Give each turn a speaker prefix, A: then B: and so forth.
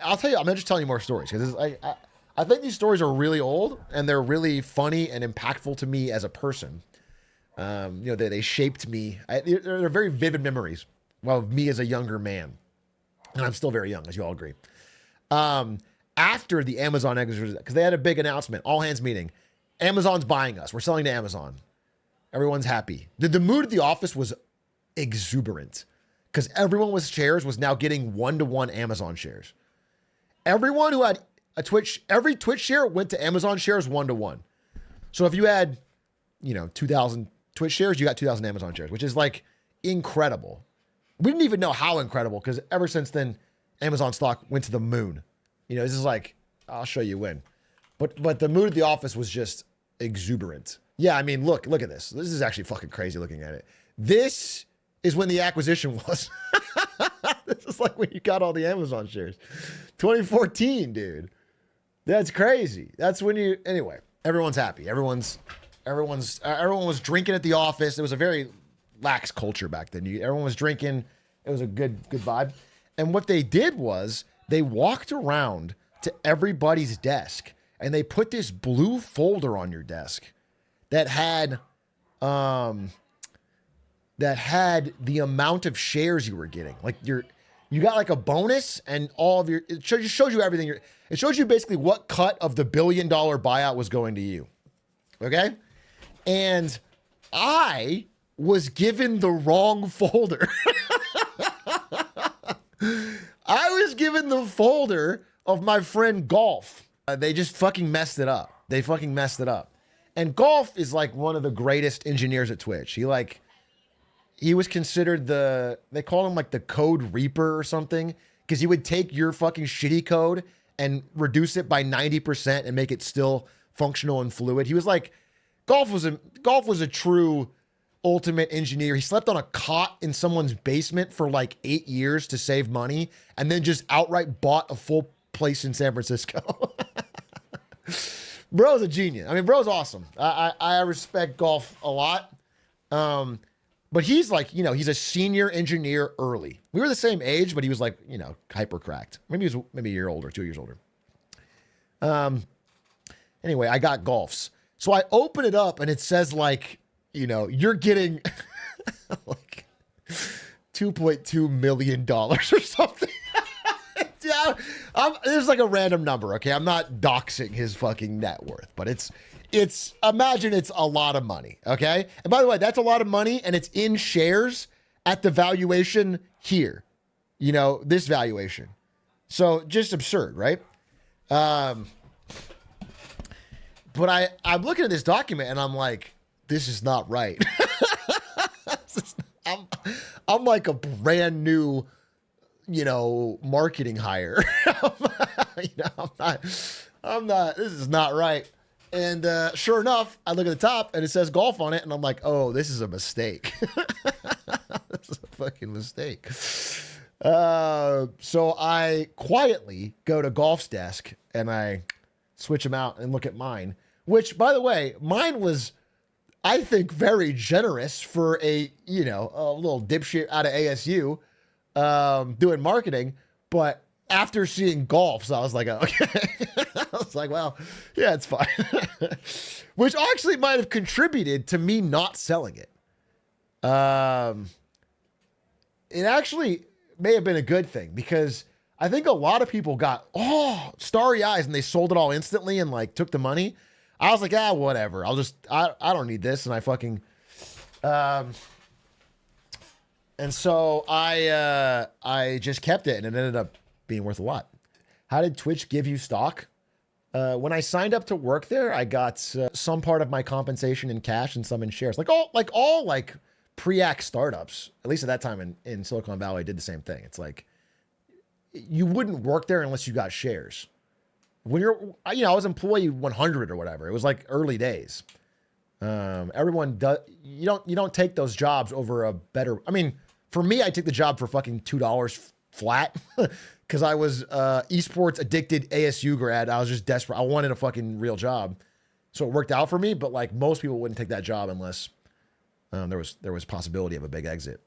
A: I'll tell you, I'm just telling you more stories because I think these stories are really old and they're really funny and impactful to me as a person. They shaped me. They're very vivid memories of me as a younger man. And I'm still very young, as you all agree. After the Amazon exit, because they had a big announcement, all hands meeting. Amazon's buying us. We're selling to Amazon. Everyone's happy. The mood at the office was exuberant because everyone with shares was now getting 1-to-1 Amazon shares. Everyone who had every Twitch share went to Amazon shares 1-to-1. So if you had, 2,000 Twitch shares, you got 2,000 Amazon shares, which is like incredible. We didn't even know how incredible because ever since then, Amazon stock went to the moon. This is like, I'll show you when. But the mood at the office was just exuberant. Yeah, I mean, look at this. This is actually fucking crazy looking at it. This is when the acquisition was. This is like when you got all the Amazon shares. 2014, dude. That's crazy. That's when anyway, everyone's happy. Everyone was drinking at the office. It was a very lax culture back then. Everyone was drinking. It was a good vibe. And what they did was they walked around to everybody's desk and they put this blue folder on your desk that had the amount of shares you were getting. Like you got like a bonus and all of your, it shows you everything. It shows you basically what cut of the $1 billion buyout was going to you. Okay. And I was given the wrong folder. I was given the folder of my friend Golf. They just fucking messed it up. They fucking messed it up. And Golf is like one of the greatest engineers at Twitch. He was considered they call him like the code reaper or something, because he would take your fucking shitty code and reduce it by 90% and make it still functional and fluid. He was like, Golf was a true ultimate engineer. He slept on a cot in someone's basement for like 8 years to save money and then just outright bought a full place in San Francisco. Bro's a genius. I mean, bro's awesome. I respect Golf a lot. But he's like, he's a senior engineer early. We were the same age, but he was like, hyper cracked. Maybe he was a year older, 2 years older. Anyway, I got Golf's. So I open it up and it says like, you're getting like $2.2 million or something. Yeah, there's like a random number. Okay. I'm not doxing his fucking net worth, but imagine it's a lot of money. Okay. And by the way, that's a lot of money and it's in shares at the valuation here, this valuation. So just absurd, right? But I'm looking at this document and I'm like, this is not right. I'm like a brand new, marketing hire. I'm not, this is not right. And sure enough, I look at the top and it says Golf on it. And I'm like, oh, this is a mistake. This is a fucking mistake. So I quietly go to Golf's desk and I switch them out and look at mine, which, by the way, mine was, I think, very generous for a little dipshit out of ASU doing marketing. But after seeing Golf's, I was like, oh, okay. I was like, well, yeah, it's fine. Which actually might have contributed to me not selling it. It actually may have been a good thing because I think a lot of people got, starry eyes and they sold it all instantly and like took the money. I was like, whatever. I don't need this. And I fucking, and so I just kept it and it ended up being worth a lot. How did Twitch give you stock? When I signed up to work there, I got some part of my compensation in cash and some in shares. Like all pre-act startups, at least at that time in Silicon Valley, did the same thing. It's like, you wouldn't work there unless you got shares. When I was employee 100 or whatever. It was like early days. Everyone does. You don't take those jobs over a better. I mean, for me, I took the job for fucking $2 flat because I was esports addicted ASU grad. I was just desperate. I wanted a fucking real job, so it worked out for me. But like most people wouldn't take that job unless there was possibility of a big exit.